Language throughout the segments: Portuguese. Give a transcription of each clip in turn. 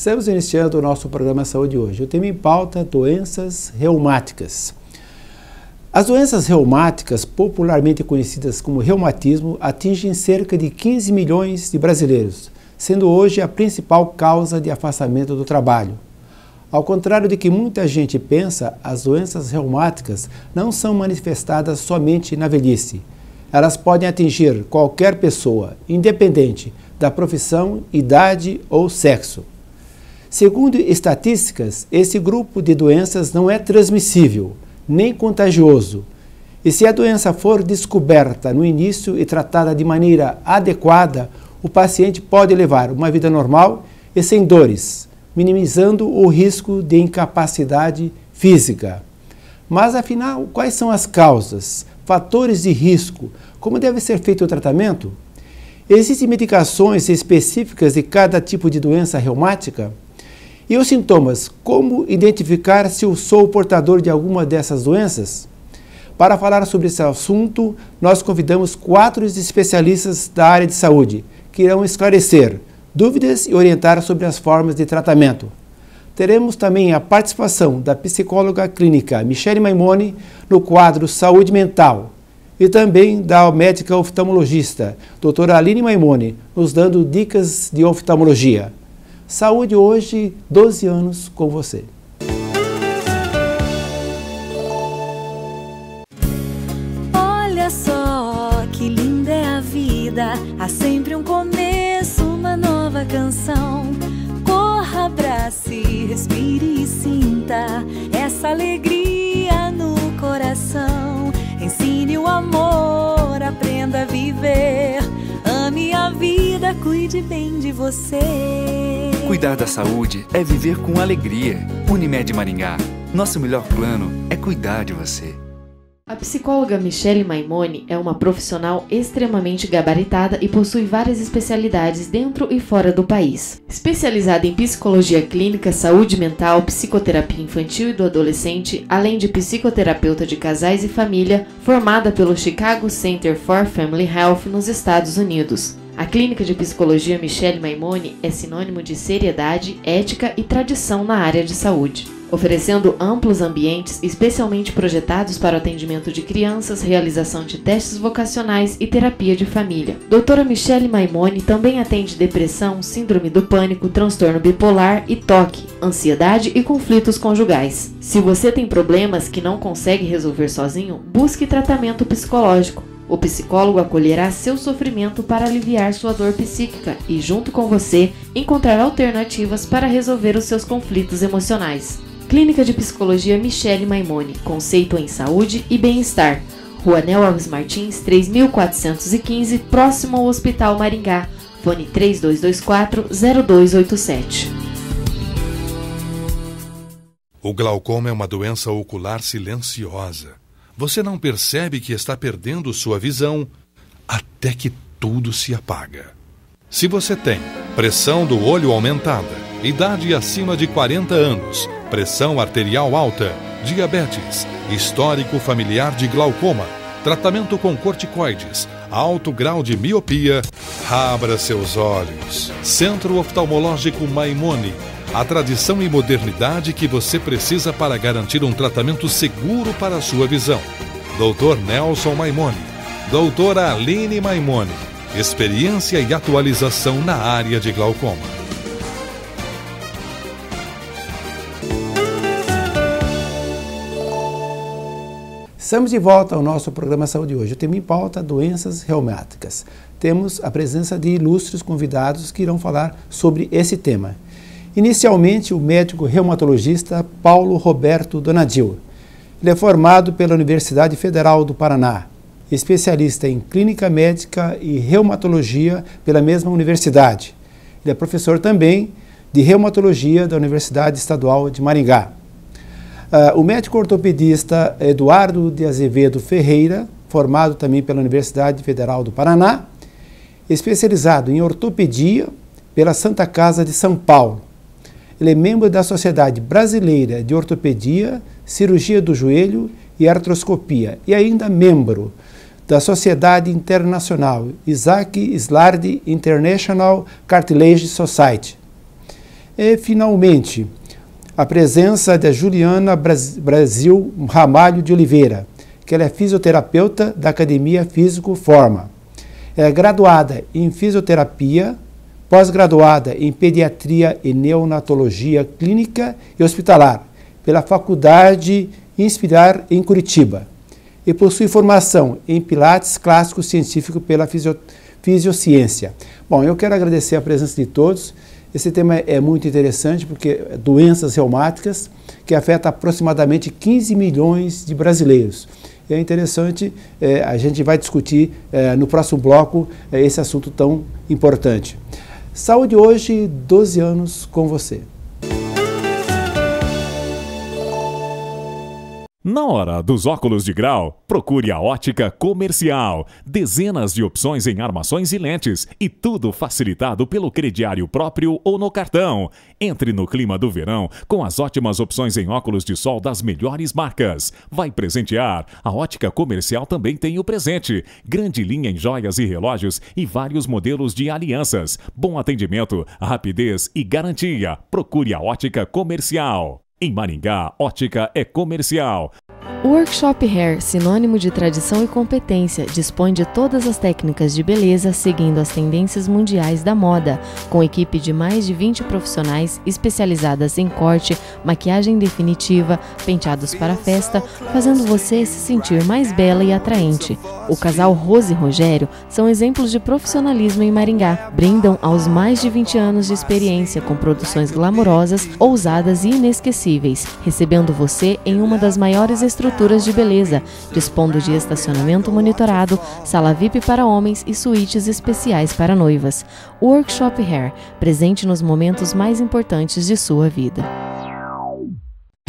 Estamos iniciando o nosso programa Saúde hoje. O tema em pauta: doenças reumáticas. As doenças reumáticas, popularmente conhecidas como reumatismo, atingem cerca de 15 milhões de brasileiros, sendo hoje a principal causa de afastamento do trabalho. Ao contrário do que muita gente pensa, as doenças reumáticas não são manifestadas somente na velhice. Elas podem atingir qualquer pessoa, independente da profissão, idade ou sexo. Segundo estatísticas, esse grupo de doenças não é transmissível, nem contagioso. E se a doença for descoberta no início e tratada de maneira adequada, o paciente pode levar uma vida normal e sem dores, minimizando o risco de incapacidade física. Mas, afinal, quais são as causas, fatores de risco? Como deve ser feito o tratamento? Existem medicações específicas de cada tipo de doença reumática? E os sintomas? Como identificar se eu sou portador de alguma dessas doenças? Para falar sobre esse assunto, nós convidamos 4 especialistas da área de saúde, que irão esclarecer dúvidas e orientar sobre as formas de tratamento. Teremos também a participação da psicóloga clínica Michele Maimone no quadro Saúde Mental e também da médica oftalmologista, doutora Aline Maimone, nos dando dicas de oftalmologia. Saúde hoje, 12 anos com você. Olha só que linda é a vida, há sempre um começo, uma nova canção. Corra, abrace, respire e sinta essa alegria no coração. Ensine o amor, aprenda a viver. Ame a vida, cuide bem de você. Cuidar da saúde é viver com alegria. Unimed Maringá, nosso melhor plano é cuidar de você. A psicóloga Michele Maimone é uma profissional extremamente gabaritada e possui várias especialidades dentro e fora do país. Especializada em psicologia clínica, saúde mental, psicoterapia infantil e do adolescente, além de psicoterapeuta de casais e família, formada pelo Chicago Center for Family Health nos Estados Unidos. A clínica de psicologia Michele Maimone é sinônimo de seriedade, ética e tradição na área de saúde, oferecendo amplos ambientes especialmente projetados para o atendimento de crianças, realização de testes vocacionais e terapia de família. Doutora Michele Maimone também atende depressão, síndrome do pânico, transtorno bipolar e TOC, ansiedade e conflitos conjugais. Se você tem problemas que não consegue resolver sozinho, busque tratamento psicológico. O psicólogo acolherá seu sofrimento para aliviar sua dor psíquica e, junto com você, encontrar alternativas para resolver os seus conflitos emocionais. Clínica de Psicologia Michele Maimone, conceito em saúde e bem-estar. Rua Nel Alves Martins, 3415, próximo ao Hospital Maringá. Fone 3224-0287. O glaucoma é uma doença ocular silenciosa. Você não percebe que está perdendo sua visão até que tudo se apaga. Se você tem pressão do olho aumentada, idade acima de 40 anos, pressão arterial alta, diabetes, histórico familiar de glaucoma, tratamento com corticoides, alto grau de miopia, abra seus olhos. Centro Oftalmológico Maimone. A tradição e modernidade que você precisa para garantir um tratamento seguro para a sua visão. Dr. Nelson Maimone. Doutora Aline Maimone. Experiência e atualização na área de glaucoma. Estamos de volta ao nosso programa Saúde hoje. O tema em pauta: doenças reumáticas. Temos a presença de ilustres convidados que irão falar sobre esse tema. Inicialmente, o médico reumatologista Paulo Roberto Donadil. Ele é formado pela Universidade Federal do Paraná, especialista em clínica médica e reumatologia pela mesma universidade. Ele é professor também de reumatologia da Universidade Estadual de Maringá. O médico ortopedista Eduardo de Azevedo Ferreira, formado também pela Universidade Federal do Paraná, especializado em ortopedia pela Santa Casa de São Paulo. Ele é membro da Sociedade Brasileira de Ortopedia, Cirurgia do Joelho e Artroscopia e ainda membro da Sociedade Internacional Isaac Slardi International Cartilage Society. E, finalmente, a presença da Juliana Brasil Ramalho de Oliveira, que ela é fisioterapeuta da Academia Físico Forma. É graduada em fisioterapia, pós-graduada em pediatria e neonatologia clínica e hospitalar pela Faculdade Inspirar em Curitiba e possui formação em Pilates Clássico Científico pela Fisiociência. Bom, eu quero agradecer a presença de todos. Esse tema é muito interessante porque doenças reumáticas que afetam aproximadamente 15 milhões de brasileiros. É interessante, a gente vai discutir no próximo bloco esse assunto tão importante. Saúde hoje, 12 anos com você. Na hora dos óculos de grau, procure a Ótica Comercial. Dezenas de opções em armações e lentes e tudo facilitado pelo crediário próprio ou no cartão. Entre no clima do verão com as ótimas opções em óculos de sol das melhores marcas. Vai presentear? A Ótica Comercial também tem o presente. Grande linha em joias e relógios e vários modelos de alianças. Bom atendimento, rapidez e garantia. Procure a Ótica Comercial. Em Maringá, ótica é comercial. Workshop Hair, sinônimo de tradição e competência, dispõe de todas as técnicas de beleza seguindo as tendências mundiais da moda, com equipe de mais de 20 profissionais especializadas em corte, maquiagem definitiva, penteados para festa, fazendo você se sentir mais bela e atraente. O casal Rose e Rogério são exemplos de profissionalismo em Maringá, brindam aos mais de 20 anos de experiência com produções glamourosas, ousadas e inesquecíveis, recebendo você em uma das maiores estruturas de beleza, dispondo de estacionamento monitorado, sala VIP para homens e suítes especiais para noivas. Workshop Hair, presente nos momentos mais importantes de sua vida.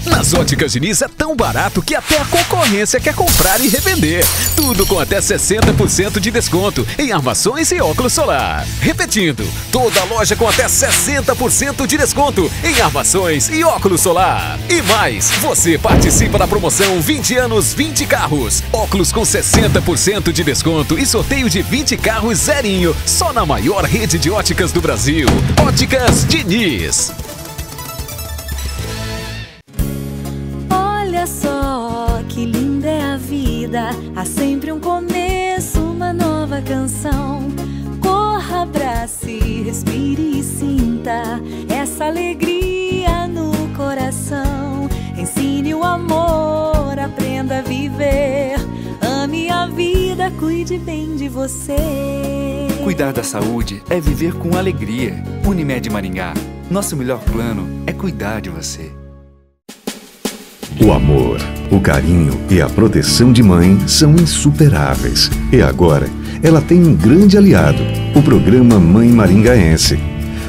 Nas Óticas Diniz é tão barato que até a concorrência quer comprar e revender. Tudo com até 60% de desconto em armações e óculos solar. Repetindo, toda loja com até 60% de desconto em armações e óculos solar. E mais, você participa da promoção 20 anos, 20 carros. Óculos com 60% de desconto e sorteio de 20 carros zerinho. Só na maior rede de óticas do Brasil. Óticas Diniz. Olha só que linda é a vida, há sempre um começo, uma nova canção. Corra, abrace, respire e sinta essa alegria no coração. Ensine o amor, aprenda a viver, ame a vida, cuide bem de você. Cuidar da saúde é viver com alegria. Unimed Maringá, nosso melhor plano é cuidar de você. O amor, o carinho e a proteção de mãe são insuperáveis. E agora, ela tem um grande aliado, o programa Mãe Maringaense.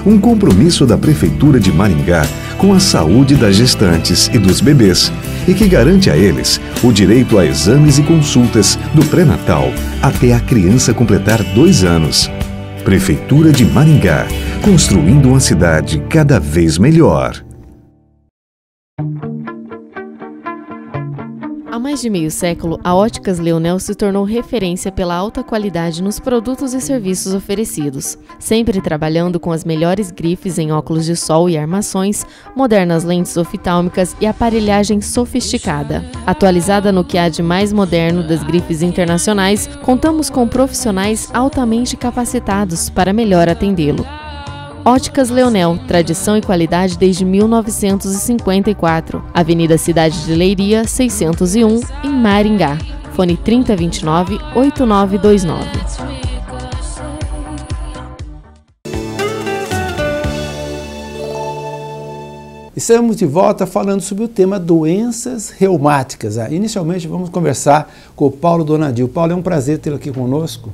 Um compromisso da Prefeitura de Maringá com a saúde das gestantes e dos bebês e que garante a eles o direito a exames e consultas do pré-natal até a criança completar 2 anos. Prefeitura de Maringá, construindo uma cidade cada vez melhor. Há mais de meio século, a Óticas Leonel se tornou referência pela alta qualidade nos produtos e serviços oferecidos, sempre trabalhando com as melhores grifes em óculos de sol e armações, modernas lentes oftálmicas e aparelhagem sofisticada. Atualizada no que há de mais moderno das grifes internacionais, contamos com profissionais altamente capacitados para melhor atendê-lo. Óticas Leonel, tradição e qualidade desde 1954. Avenida Cidade de Leiria, 601, em Maringá. Fone 3029-8929. Estamos de volta falando sobre o tema doenças reumáticas. Inicialmente vamos conversar com o Paulo Donadil. Paulo, é um prazer tê-lo aqui conosco.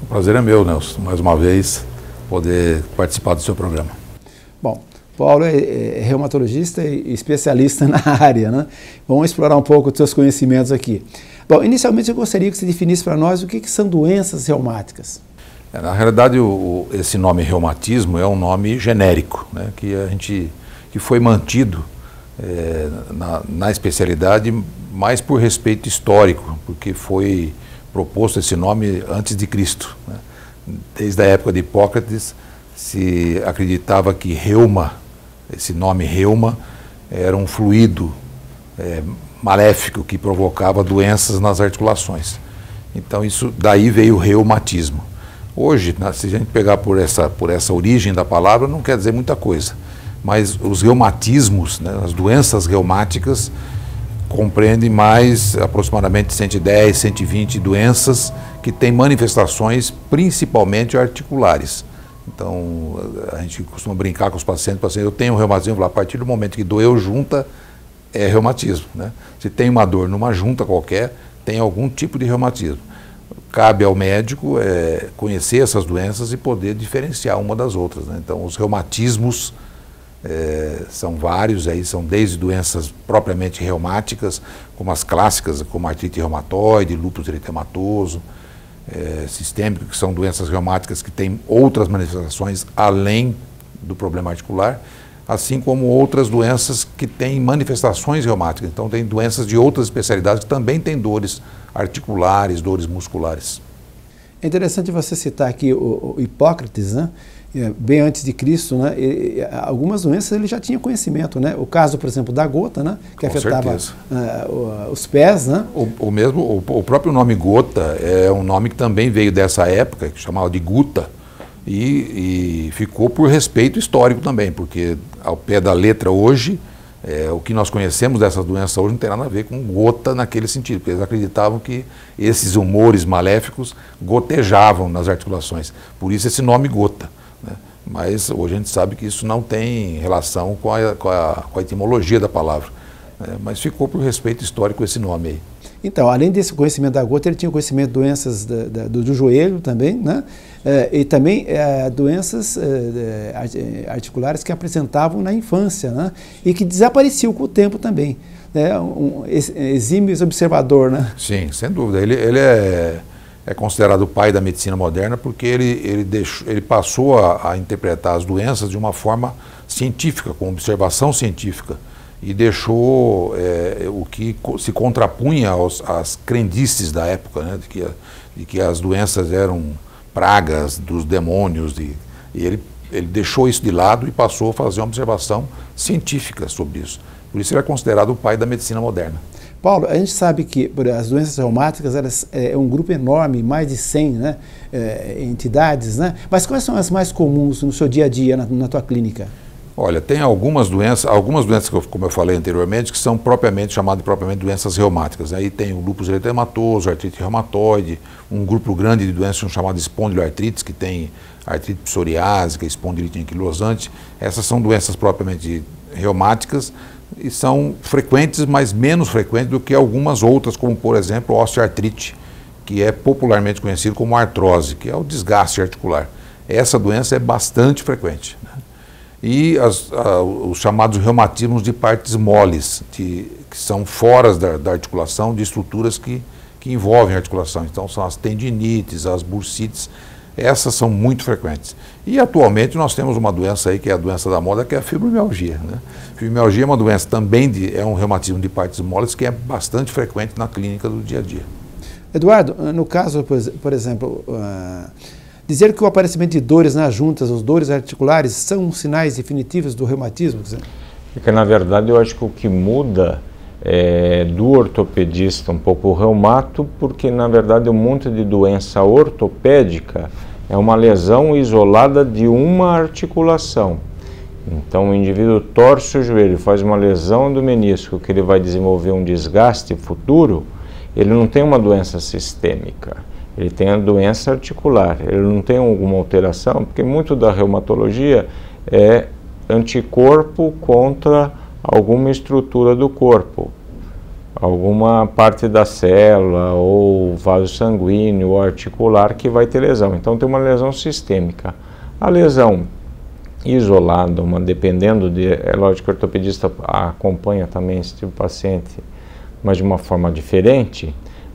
O prazer é meu, Nelson, mais uma vez poder participar do seu programa. Bom, Paulo é reumatologista e especialista na área, né? Vamos explorar um pouco os seus conhecimentos aqui. Bom, inicialmente eu gostaria que você definisse para nós o que são doenças reumáticas. Na realidade, esse nome reumatismo é um nome genérico, né, que foi mantido na especialidade mais por respeito histórico, porque foi proposto esse nome antes de Cristo, né? Desde a época de Hipócrates se acreditava que reuma esse nome reuma era um fluido maléfico que provocava doenças nas articulações. Então isso daí veio o reumatismo. Hoje, se a gente pegar por essa origem da palavra, não quer dizer muita coisa, mas os reumatismos, né, as doenças reumáticas, compreendem mais aproximadamente 110, 120 doenças que têm manifestações principalmente articulares. Então, a gente costuma brincar com os pacientes, eu tenho um reumatismo, a partir do momento que doeu junta, é reumatismo, né? Se tem uma dor numa junta qualquer, tem algum tipo de reumatismo. Cabe ao médico conhecer essas doenças e poder diferenciar uma das outras, né? Então, os reumatismos são vários, aí são desde doenças propriamente reumáticas, como as clássicas, como artrite reumatoide, lúpus eritematoso, sistêmico, que são doenças reumáticas que têm outras manifestações além do problema articular, assim como outras doenças que têm manifestações reumáticas. Então, tem doenças de outras especialidades que também têm dores articulares, dores musculares. É interessante você citar aqui o Hipócrates, né? Bem antes de Cristo, né? Algumas doenças ele já tinha conhecimento, né? O caso, por exemplo, da gota, né? Que afetava os pés, né? O próprio nome gota é um nome que também veio dessa época, que chamava de guta, e ficou por respeito histórico também, porque ao pé da letra hoje, o que nós conhecemos dessas doenças hoje não tem nada a ver com gota naquele sentido, porque eles acreditavam que esses humores maléficos gotejavam nas articulações, por isso esse nome gota, né? Mas hoje a gente sabe que isso não tem relação com a etimologia da palavra, né? Mas ficou por respeito histórico esse nome aí. Então, além desse conhecimento da gota, ele tinha conhecimento de doenças do joelho também, né? E também doenças articulares que apresentavam na infância, né? E que desapareciam com o tempo também. Um exímio observador, né? Sim, sem dúvida. Ele é considerado o pai da medicina moderna porque ele passou a interpretar as doenças de uma forma científica, com observação científica, e deixou o que se contrapunha às crendices da época, né, de que as doenças eram pragas dos demônios, e ele deixou isso de lado e passou a fazer uma observação científica sobre isso. Por isso ele é considerado o pai da medicina moderna. Paulo, a gente sabe que as doenças reumáticas elas, é um grupo enorme, mais de 100 né, entidades, né? Mas quais são as mais comuns no seu dia a dia, na tua clínica? Olha, tem algumas doenças que, como eu falei anteriormente, que são chamadas propriamente doenças reumáticas. Aí tem o lúpus eritematoso, artrite reumatoide, um grupo grande de doenças chamadas espondiloartrites, que tem artrite psoriásica, espondilite anquilosante. Essas são doenças propriamente reumáticas e são frequentes, mas menos frequentes do que algumas outras, como por exemplo a osteoartrite, que é popularmente conhecido como artrose, que é o desgaste articular. Essa doença é bastante frequente, né? E os chamados reumatismos de partes moles, que são fora da articulação, de estruturas que envolvem a articulação. Então são as tendinites, as bursites, essas são muito frequentes. E atualmente nós temos uma doença aí que é a doença da moda, que é a fibromialgia, né? Fibromialgia é uma doença também, é um reumatismo de partes moles que é bastante frequente na clínica do dia a dia. Eduardo, no caso, por exemplo, dizer que o aparecimento de dores nas juntas, os dores articulares, são sinais definitivos do reumatismo? Porque, na verdade, eu acho que o que muda do ortopedista um pouco o reumato, porque, na verdade, um monte de doença ortopédica é uma lesão isolada de uma articulação. Então, o indivíduo torce o joelho, faz uma lesão do menisco, que ele vai desenvolver um desgaste futuro, ele não tem uma doença sistêmica. Ele tem a doença articular, ele não tem alguma alteração, porque muito da reumatologia é anticorpo contra alguma estrutura do corpo, alguma parte da célula, ou vaso sanguíneo, ou articular que vai ter lesão. Então tem uma lesão sistêmica. A lesão isolada, dependendo é lógico que o ortopedista acompanha também esse tipo de paciente, mas de uma forma diferente.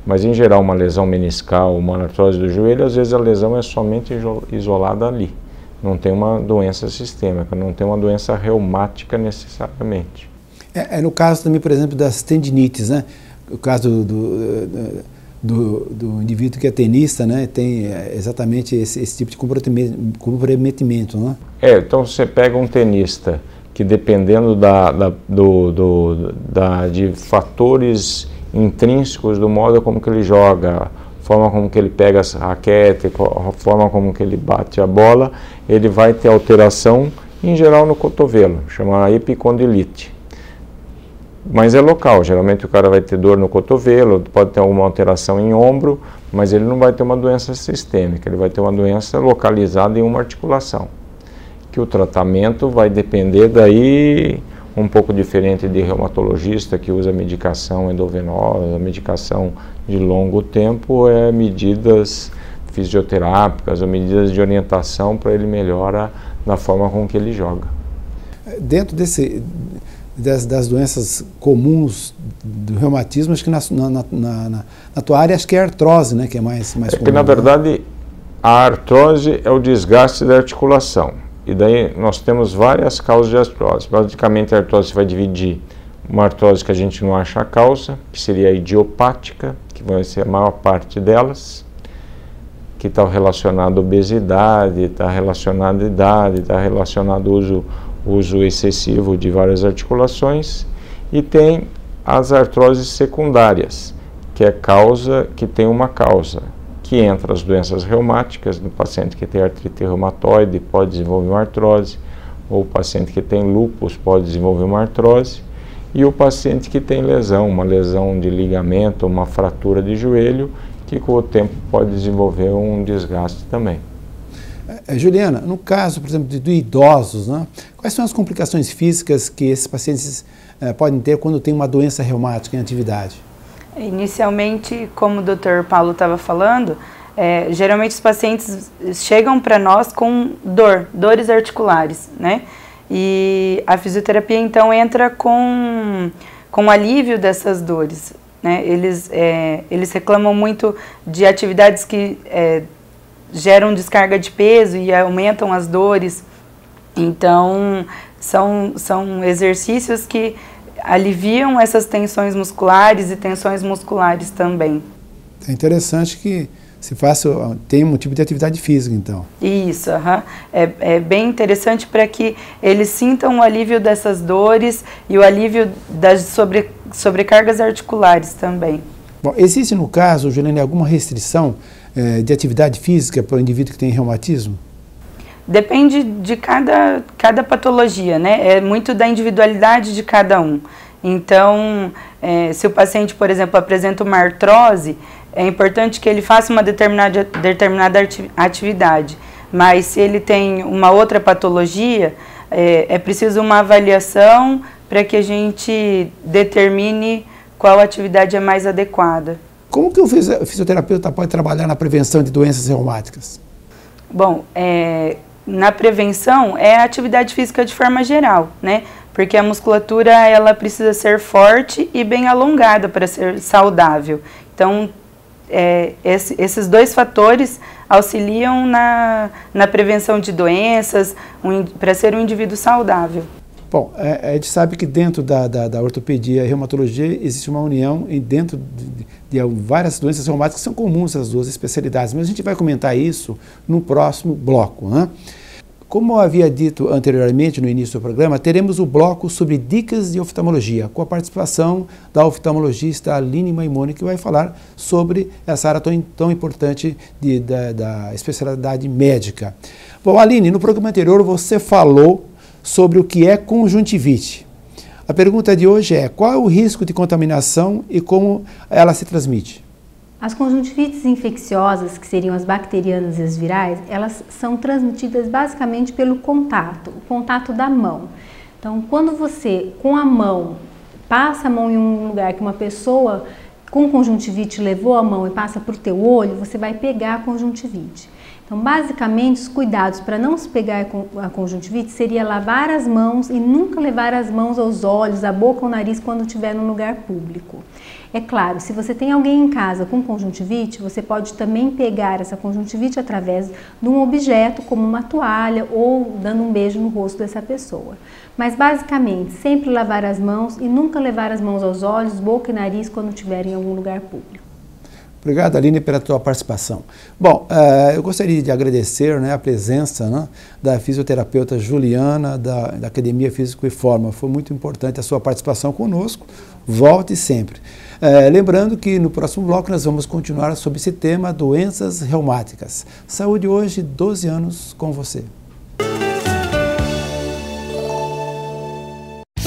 Mas, em geral, uma lesão meniscal, uma artrose do joelho, às vezes a lesão é somente isolada ali. Não tem uma doença sistêmica, não tem uma doença reumática necessariamente. No caso também, por exemplo, das tendinites, né? O caso do indivíduo que é tenista, né? Tem exatamente esse tipo de comprometimento, né? Então você pega um tenista que dependendo de fatores intrínsecos do modo como que ele joga, a forma como que ele pega a raquete, a forma como que ele bate a bola, ele vai ter alteração, em geral no cotovelo, chamada epicondilite. Mas é local, geralmente o cara vai ter dor no cotovelo, pode ter alguma alteração em ombro, mas ele não vai ter uma doença sistêmica, ele vai ter uma doença localizada em uma articulação. Que o tratamento vai depender daí, um pouco diferente de reumatologista que usa medicação endovenosa, medicação de longo tempo, medidas fisioterápicas ou medidas de orientação para ele melhorar da forma com que ele joga. Dentro das doenças comuns do reumatismo, acho que na tua área acho que é a artrose, né, que é mais comum. Porque na verdade a artrose é o desgaste da articulação. E daí nós temos várias causas de artrose. Basicamente a artrose vai dividir uma artrose que a gente não acha a causa, que seria a idiopática, que vai ser a maior parte delas, que está relacionado à obesidade, está relacionado à idade, está relacionado ao uso excessivo de várias articulações, e tem as artroses secundárias, que é causa que tem uma causa, que entra as doenças reumáticas, no paciente que tem artrite reumatoide pode desenvolver uma artrose, ou o paciente que tem lúpus pode desenvolver uma artrose, e o paciente que tem lesão, uma lesão de ligamento, uma fratura de joelho, que com o tempo pode desenvolver um desgaste também. Juliana, no caso, por exemplo, de idosos, né, quais são as complicações físicas que esses pacientes podem ter quando tem uma doença reumática em atividade? Inicialmente, como o Dr. Paulo estava falando, geralmente os pacientes chegam para nós com dores articulares, né? E a fisioterapia então entra com alívio dessas dores, né? Eles reclamam muito de atividades que geram descarga de peso e aumentam as dores. Então, são exercícios que aliviam essas tensões musculares e tensões musculares também. É interessante que tem um tipo de atividade física, então. Isso, é bem interessante para que eles sintam o alívio dessas dores e o alívio das sobrecargas articulares também. Bom, existe no caso, Juliana, alguma restrição de atividade física para o indivíduo que tem reumatismo? Depende de cada patologia, né? É muito da individualidade de cada um. Então, se o paciente, por exemplo, apresenta uma artrose, é importante que ele faça uma determinada atividade. Mas se ele tem uma outra patologia, é preciso uma avaliação para que a gente determine qual atividade é mais adequada. Como que o fisioterapeuta pode trabalhar na prevenção de doenças reumáticas? Bom, na prevenção é a atividade física de forma geral, né? Porque a musculatura ela precisa ser forte e bem alongada para ser saudável. Então, esses dois fatores auxiliam na prevenção de doenças, para ser um indivíduo saudável. Bom, a gente sabe que dentro da ortopedia e reumatologia existe uma união dentro de várias doenças reumáticas que são comuns às duas especialidades, mas a gente vai comentar isso no próximo bloco, né? Como eu havia dito anteriormente no início do programa, teremos o bloco sobre dicas de oftalmologia, com a participação da oftalmologista Aline Maimone, que vai falar sobre essa área tão importante da especialidade médica. Bom, Aline, no programa anterior você falou sobre o que é conjuntivite. A pergunta de hoje é: qual é o risco de contaminação e como ela se transmite? As conjuntivites infecciosas, que seriam as bacterianas e as virais, elas são transmitidas basicamente pelo contato, o contato da mão. Então, quando você, com a mão, passa a mão em um lugar que uma pessoa com conjuntivite levou a mão e passa para o teu olho, você vai pegar a conjuntivite. Então, basicamente, os cuidados para não se pegar a conjuntivite seria lavar as mãos e nunca levar as mãos aos olhos, à boca ou ao nariz quando estiver num lugar público. É claro, se você tem alguém em casa com conjuntivite, você pode também pegar essa conjuntivite através de um objeto, como uma toalha ou dando um beijo no rosto dessa pessoa. Mas, basicamente, sempre lavar as mãos e nunca levar as mãos aos olhos, boca e nariz quando estiver em algum lugar público. Obrigado, Aline, pela tua participação. Bom, eu gostaria de agradecer, né, a presença, né, da fisioterapeuta Juliana, da Academia Físico e Forma. Foi muito importante a sua participação conosco. Volte sempre. Lembrando que no próximo bloco nós vamos continuar sobre esse tema, doenças reumáticas. Saúde hoje, 12 anos com você.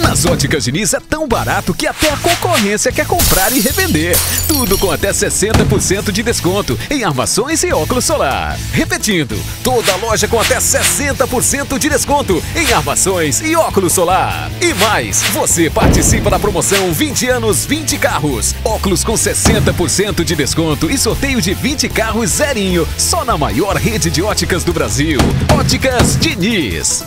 Nas Óticas Diniz é tão barato que até a concorrência quer comprar e revender. Tudo com até 60% de desconto em armações e óculos solar. Repetindo, toda loja com até 60% de desconto em armações e óculos solar. E mais, você participa da promoção 20 anos, 20 carros. Óculos com 60% de desconto e sorteio de 20 carros zerinho. Só na maior rede de óticas do Brasil. Óticas Diniz.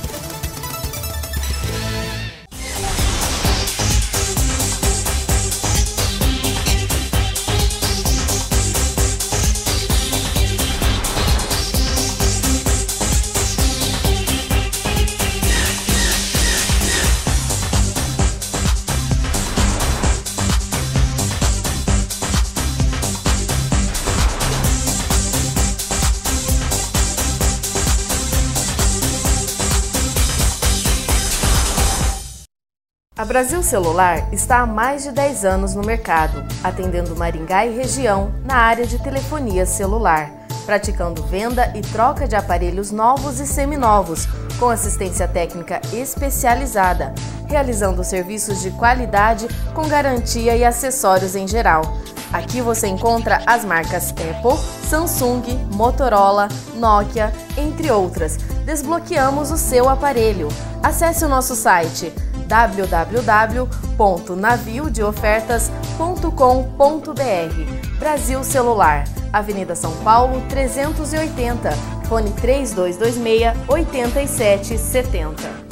A Brasil Celular está há mais de 10 anos no mercado, atendendo Maringá e região na área de telefonia celular, praticando venda e troca de aparelhos novos e seminovos, com assistência técnica especializada, realizando serviços de qualidade com garantia e acessórios em geral. Aqui você encontra as marcas Apple, Samsung, Motorola, Nokia, entre outras. Desbloqueamos o seu aparelho. Acesse o nosso site www.naviodeofertas.com.br. Brasil Celular, Avenida São Paulo 380, fone 3226-8770.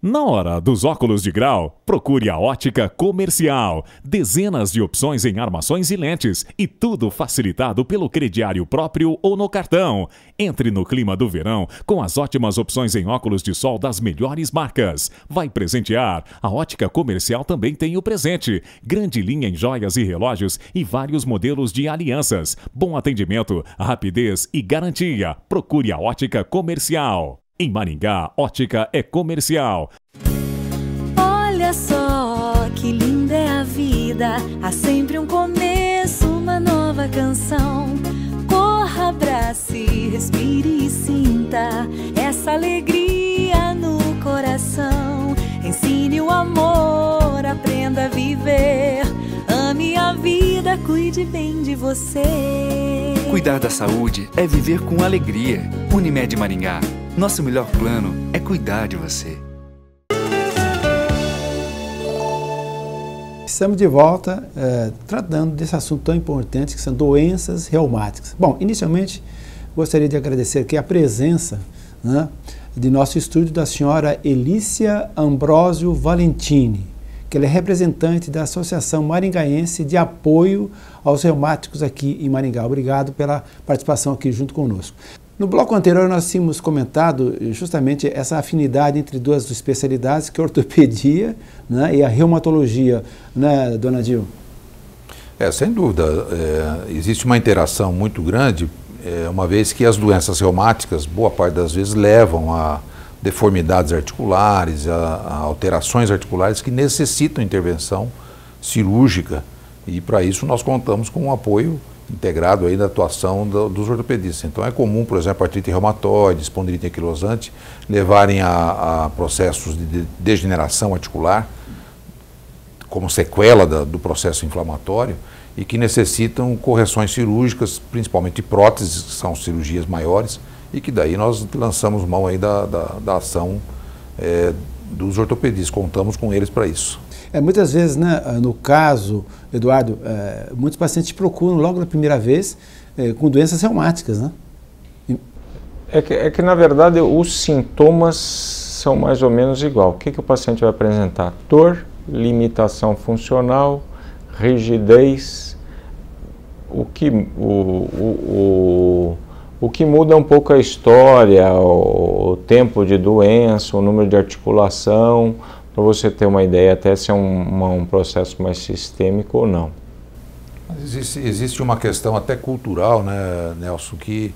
Na hora dos óculos de grau, procure a Ótica Comercial. Dezenas de opções em armações e lentes e tudo facilitado pelo crediário próprio ou no cartão. Entre no clima do verão com as ótimas opções em óculos de sol das melhores marcas. Vai presentear? A Ótica Comercial também tem o presente. Grande linha em joias e relógios e vários modelos de alianças. Bom atendimento, rapidez e garantia. Procure a Ótica Comercial. Em Maringá, ótica é comercial. Olha só que linda é a vida, há sempre um começo, uma nova canção. Corra, abrace, respire e sinta essa alegria no coração. Ensine o amor, aprenda a viver. Ame a vida, cuide bem de você. Cuidar da saúde é viver com alegria. Unimed Maringá. Nosso melhor plano é cuidar de você. Estamos de volta tratando desse assunto tão importante que são doenças reumáticas. Bom, inicialmente gostaria de agradecer aqui a presença, né, de nosso estúdio da senhora Elícia Ambrosio Valentini, que ela é representante da Associação Maringaense de Apoio aos Reumáticos aqui em Maringá. Obrigado pela participação aqui junto conosco. No bloco anterior nós tínhamos comentado justamente essa afinidade entre duas especialidades, que é a ortopedia, né, e a reumatologia, né, dona Dil? Sem dúvida, existe uma interação muito grande, uma vez que as doenças reumáticas, boa parte das vezes, levam a deformidades articulares, a alterações articulares que necessitam intervenção cirúrgica, e para isso nós contamos com um apoio integrado aí da atuação dos ortopedistas. Então é comum, por exemplo, artrite reumatoide, espondilite anquilosante, levarem a processos de degeneração articular como sequela do processo inflamatório e que necessitam correções cirúrgicas, principalmente próteses, que são cirurgias maiores, e que daí nós lançamos mão aí da ação dos ortopedistas, contamos com eles para isso. Muitas vezes, né, no caso, Eduardo, muitos pacientes procuram logo na primeira vez com doenças reumáticas, né? É que na verdade os sintomas são mais ou menos igual. O que o paciente vai apresentar? Dor, limitação funcional, rigidez. O que muda um pouco a história, o tempo de doença, o número de articulação, para você ter uma ideia até se é um processo mais sistêmico ou não. Existe uma questão até cultural, né, Nelson, que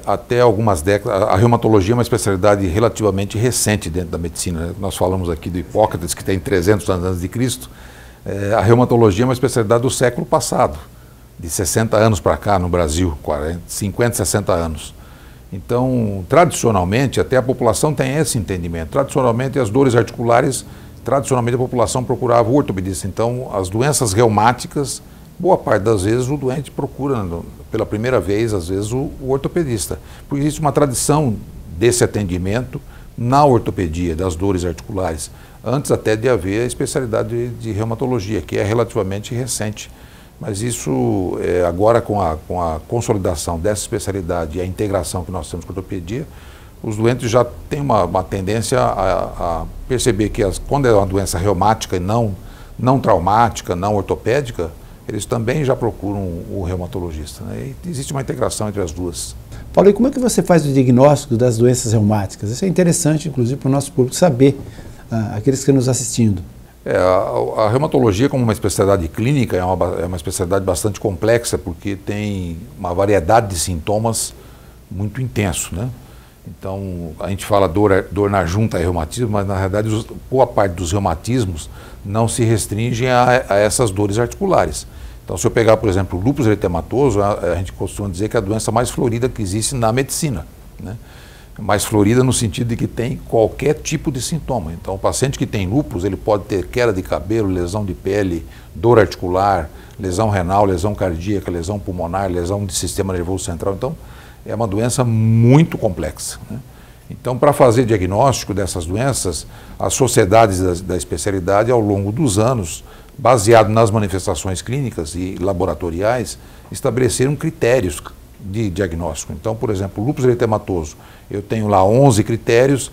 até algumas décadas, a reumatologia é uma especialidade relativamente recente dentro da medicina, né? Nós falamos aqui do Hipócrates, que tem 300 anos antes de Cristo. A reumatologia é uma especialidade do século passado, de 60 anos para cá no Brasil, 50, 60 anos. Então, tradicionalmente, até a população tem esse entendimento. Tradicionalmente, as dores articulares, tradicionalmente a população procurava o ortopedista. Então, as doenças reumáticas, boa parte das vezes o doente procura, pela primeira vez, às vezes, o ortopedista. Porque existe uma tradição desse atendimento na ortopedia, das dores articulares, antes até de haver a especialidade de reumatologia, que é relativamente recente. Mas isso, agora com a consolidação dessa especialidade e a integração que nós temos com a ortopedia, os doentes já têm uma tendência a perceber que quando é uma doença reumática e não traumática, não ortopédica, eles também já procuram o reumatologista, né? E existe uma integração entre as duas. Paulo, e como é que você faz o diagnóstico das doenças reumáticas? Isso é interessante, inclusive, para o nosso público saber, aqueles que estão nos assistindo. A reumatologia, como uma especialidade clínica, é uma especialidade bastante complexa, porque tem uma variedade de sintomas muito intenso, né? Então, a gente fala dor na junta é reumatismo, mas na realidade boa parte dos reumatismos não se restringem a essas dores articulares. Então, se eu pegar, por exemplo, o lúpus eritematoso, a gente costuma dizer que é a doença mais florida que existe na medicina, né? Mais florida no sentido de que tem qualquer tipo de sintoma. Então, o paciente que tem lúpus, ele pode ter queda de cabelo, lesão de pele, dor articular, lesão renal, lesão cardíaca, lesão pulmonar, lesão de sistema nervoso central. Então, é uma doença muito complexa, né? Então, para fazer diagnóstico dessas doenças, as sociedades da especialidade, ao longo dos anos, baseado nas manifestações clínicas e laboratoriais, estabeleceram critérios de diagnóstico. Então, por exemplo, o lúpus eritematoso, eu tenho lá 11 critérios,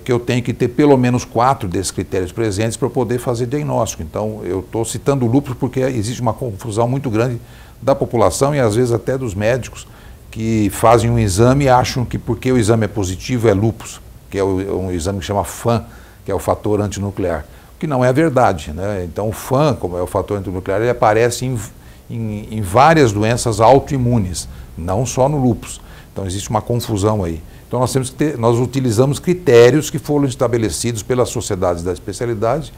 que eu tenho que ter pelo menos 4 desses critérios presentes para poder fazer diagnóstico. Então, eu estou citando o lúpus porque existe uma confusão muito grande da população e às vezes até dos médicos, que fazem um exame e acham que porque o exame é positivo é lúpus, que é um exame que chama FAN, que é o fator antinuclear, o que não é verdade, né? Então o FAN, como é o fator antinuclear, ele aparece em várias doenças autoimunes, não só no lúpus. Então existe uma confusão aí. Então nós utilizamos critérios que foram estabelecidos pelas sociedades da especialidade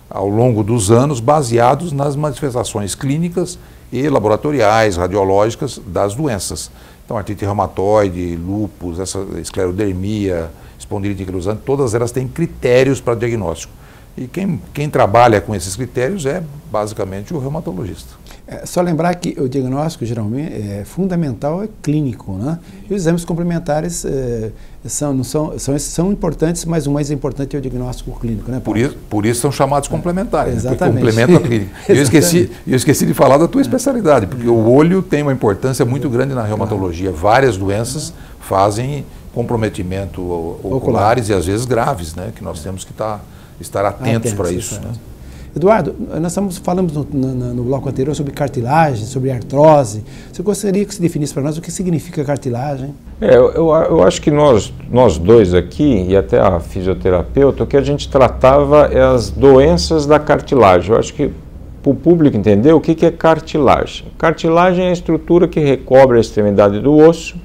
ao longo dos anos, baseados nas manifestações clínicas e laboratoriais, radiológicas das doenças. Então, artrite reumatoide, lúpus, essa esclerodermia, espondilite anquilosante, todas elas têm critérios para diagnóstico. E quem trabalha com esses critérios é basicamente o reumatologista. Só lembrar que o diagnóstico geralmente fundamental é clínico, né? E os exames complementares são importantes, mas o mais importante é o diagnóstico clínico, né, Paulo? Por isso são chamados complementares, exatamente. Né? Complementam a clínica. Eu esqueci de falar da tua especialidade, porque o olho tem uma importância muito grande na reumatologia. Várias doenças fazem comprometimento oculares e às vezes graves, né? Que nós temos que estar atentos para isso. Né? Eduardo, nós falamos no bloco anterior sobre cartilagem, sobre artrose. Você gostaria que se definisse para nós o que significa cartilagem? Eu acho que nós dois aqui, e até a fisioterapeuta, o que a gente tratava é as doenças da cartilagem. Eu acho que para o público entender o que é cartilagem. Cartilagem é a estrutura que recobre a extremidade do osso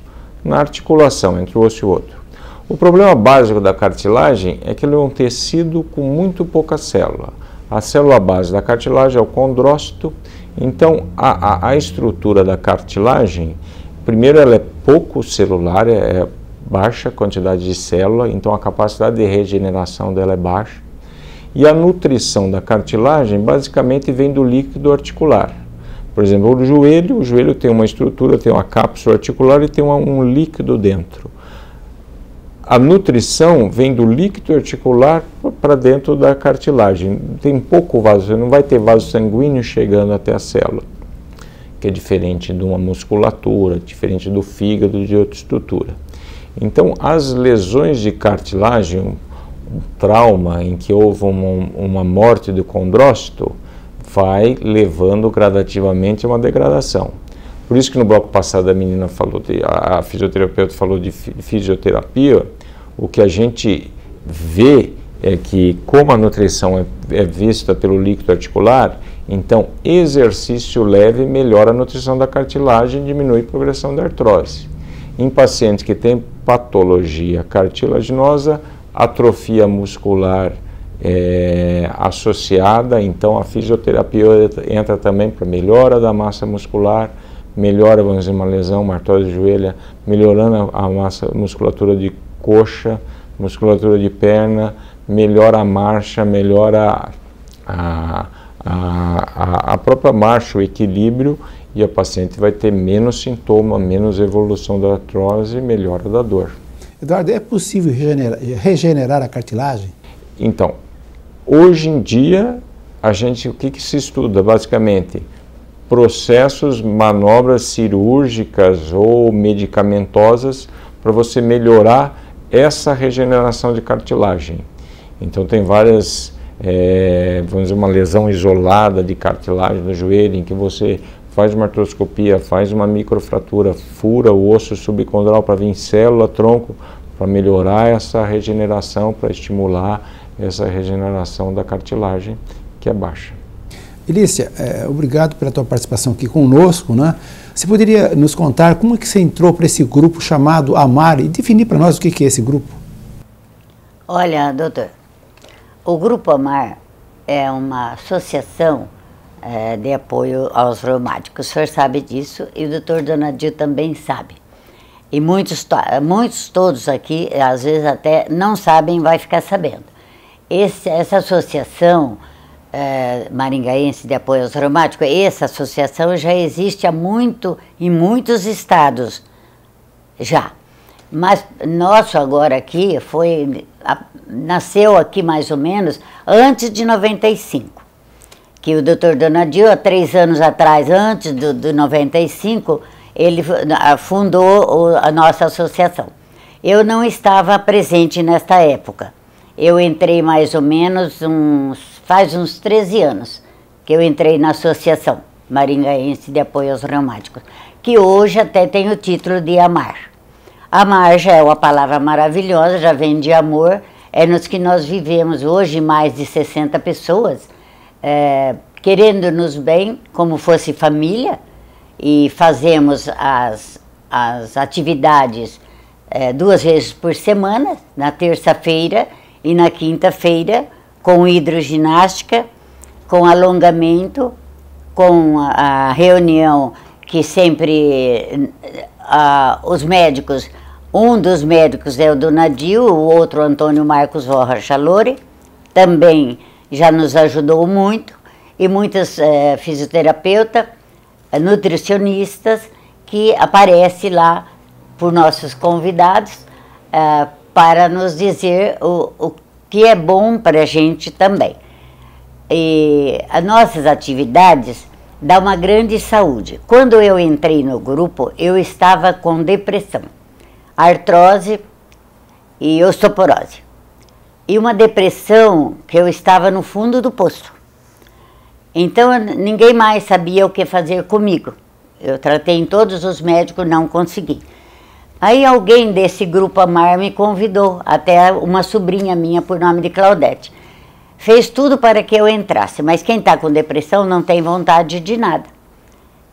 na articulação entre o osso e o outro. O problema básico da cartilagem é que ele é um tecido com muito pouca célula. A célula base da cartilagem é o condrócito. Então, a estrutura da cartilagem, primeiro, ela é pouco celular, é baixa quantidade de célula, então a capacidade de regeneração dela é baixa. E a nutrição da cartilagem, basicamente, vem do líquido articular. Por exemplo, o joelho tem uma estrutura, tem uma cápsula articular e tem um líquido dentro. A nutrição vem do líquido articular para dentro da cartilagem. Tem pouco vaso, você não vai ter vaso sanguíneo chegando até a célula, que é diferente de uma musculatura, diferente do fígado, de outra estrutura. Então, as lesões de cartilagem, um trauma em que houve uma morte do condrócito, vai levando gradativamente a uma degradação. Por isso que no bloco passado a menina falou, a fisioterapeuta falou de fisioterapia, o que a gente vê é que, como a nutrição é vista pelo líquido articular, então exercício leve melhora a nutrição da cartilagem e diminui a progressão da artrose. Em pacientes que têm patologia cartilaginosa, atrofia muscular associada, então a fisioterapia entra também para melhora da massa muscular, melhora, vamos dizer, uma lesão, uma artrose de joelho, melhorando a musculatura de coxa, musculatura de perna, melhora a marcha, melhora a própria marcha, o equilíbrio, e a paciente vai ter menos sintoma, menos evolução da artrose e melhora da dor. Eduardo, é possível regenerar a cartilagem? Então, hoje em dia, o que se estuda? Basicamente, processos, manobras cirúrgicas ou medicamentosas para você melhorar essa regeneração de cartilagem. Então, tem várias, vamos dizer, uma lesão isolada de cartilagem no joelho, em que você faz uma artroscopia, faz uma microfratura, fura o osso subcondral para vir célula, tronco, para melhorar essa regeneração, para estimular essa regeneração da cartilagem, que é baixa. Elícia, obrigado pela tua participação aqui conosco, né? Você poderia nos contar como é que você entrou para esse grupo chamado AMAR e definir para nós o que é esse grupo? Olha, doutor, o Grupo AMAR é uma associação de apoio aos reumáticos. O senhor sabe disso e o doutor Donadio também sabe. E muitos todos aqui, às vezes até não sabem, vai ficar sabendo. Essa associação maringaense de apoio aos reumáticos, essa associação já existe em muitos estados, já. Mas nosso agora aqui nasceu aqui mais ou menos antes de 95. Que o Dr. Donadio, há 3 anos atrás, antes do 95, ele fundou a nossa associação. Eu não estava presente nesta época. Eu entrei mais ou menos faz uns 13 anos que eu entrei na Associação Maringaense de Apoio aos Reumáticos, que hoje até tem o título de AMAR. AMAR já é uma palavra maravilhosa, já vem de amor, é nos que nós vivemos hoje, mais de 60 pessoas, querendo-nos bem, como fosse família, e fazemos as atividades 2 vezes por semana, na terça-feira e na quinta-feira, com hidroginástica, com alongamento, com a reunião que sempre os médicos, um dos médicos é o Donadio, o outro Antônio Marcos Rocha Lore, também já nos ajudou muito, e muitas fisioterapeutas, nutricionistas, que aparecem lá por nossos convidados para nos dizer o que é bom para a gente também. E as nossas atividades dão uma grande saúde. Quando eu entrei no grupo, eu estava com depressão, artrose e osteoporose. E uma depressão que eu estava no fundo do poço. Então, ninguém mais sabia o que fazer comigo. Eu tratei em todos os médicos, não consegui. Aí alguém desse grupo AMAR me convidou, até uma sobrinha minha por nome de Claudete. Fez tudo para que eu entrasse, mas quem está com depressão não tem vontade de nada.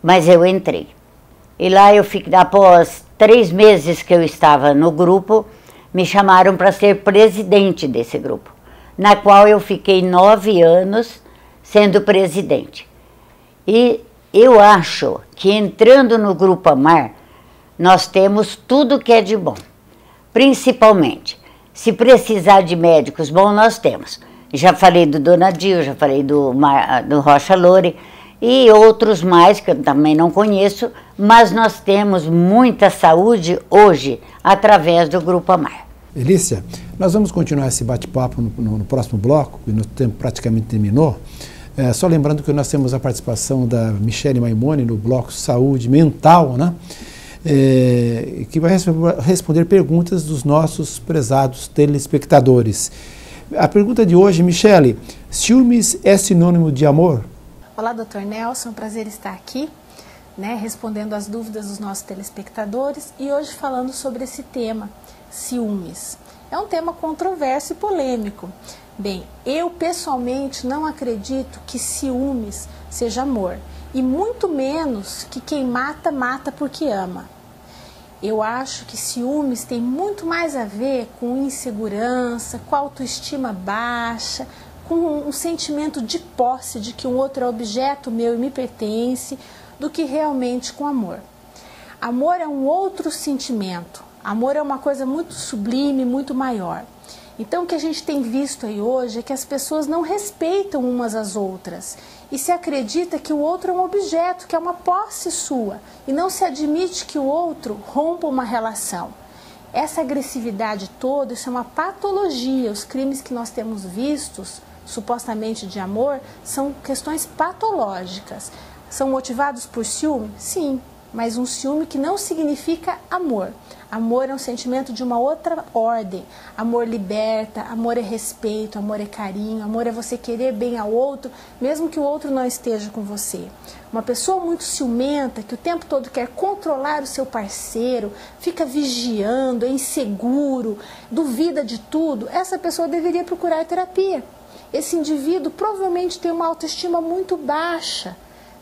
Mas eu entrei. E lá eu fiquei, após 3 meses que eu estava no grupo, me chamaram para ser presidente desse grupo, na qual eu fiquei 9 anos sendo presidente. E eu acho que entrando no Grupo AMAR, nós temos tudo que é de bom. Principalmente, se precisar de médicos bons, nós temos. Já falei do Donadio, já falei do Rocha Lore e outros mais que eu também não conheço, mas nós temos muita saúde hoje através do Grupo AMAR. Elícia, nós vamos continuar esse bate-papo no próximo bloco, que o nosso tempo praticamente terminou. Só lembrando que nós temos a participação da Michele Maimone no bloco Saúde Mental, né? Que vai responder perguntas dos nossos prezados telespectadores. A pergunta de hoje, Michele, ciúmes é sinônimo de amor? Olá, Dr. Nelson, prazer estar aqui, respondendo as dúvidas dos nossos telespectadores e hoje falando sobre esse tema, ciúmes. É um tema controverso e polêmico. Bem, eu pessoalmente não acredito que ciúmes seja amor, e muito menos que quem mata, mata porque ama. Eu acho que ciúmes tem muito mais a ver com insegurança, com autoestima baixa, com um sentimento de posse, de que um outro é objeto meu e me pertence, do que realmente com amor. Amor é um outro sentimento, amor é uma coisa muito sublime, muito maior. Então o que a gente tem visto aí hoje é que as pessoas não respeitam umas às outras e se acredita que o outro é um objeto, que é uma posse sua, e não se admite que o outro rompa uma relação. Essa agressividade toda, isso é uma patologia. Os crimes que nós temos vistos, supostamente de amor, são questões patológicas. São motivados por ciúme? Sim, mas um ciúme que não significa amor. Amor é um sentimento de uma outra ordem. Amor liberta, amor é respeito, amor é carinho, amor é você querer bem ao outro, mesmo que o outro não esteja com você. Uma pessoa muito ciumenta, que o tempo todo quer controlar o seu parceiro, fica vigiando, é inseguro, duvida de tudo, essa pessoa deveria procurar terapia. Esse indivíduo provavelmente tem uma autoestima muito baixa,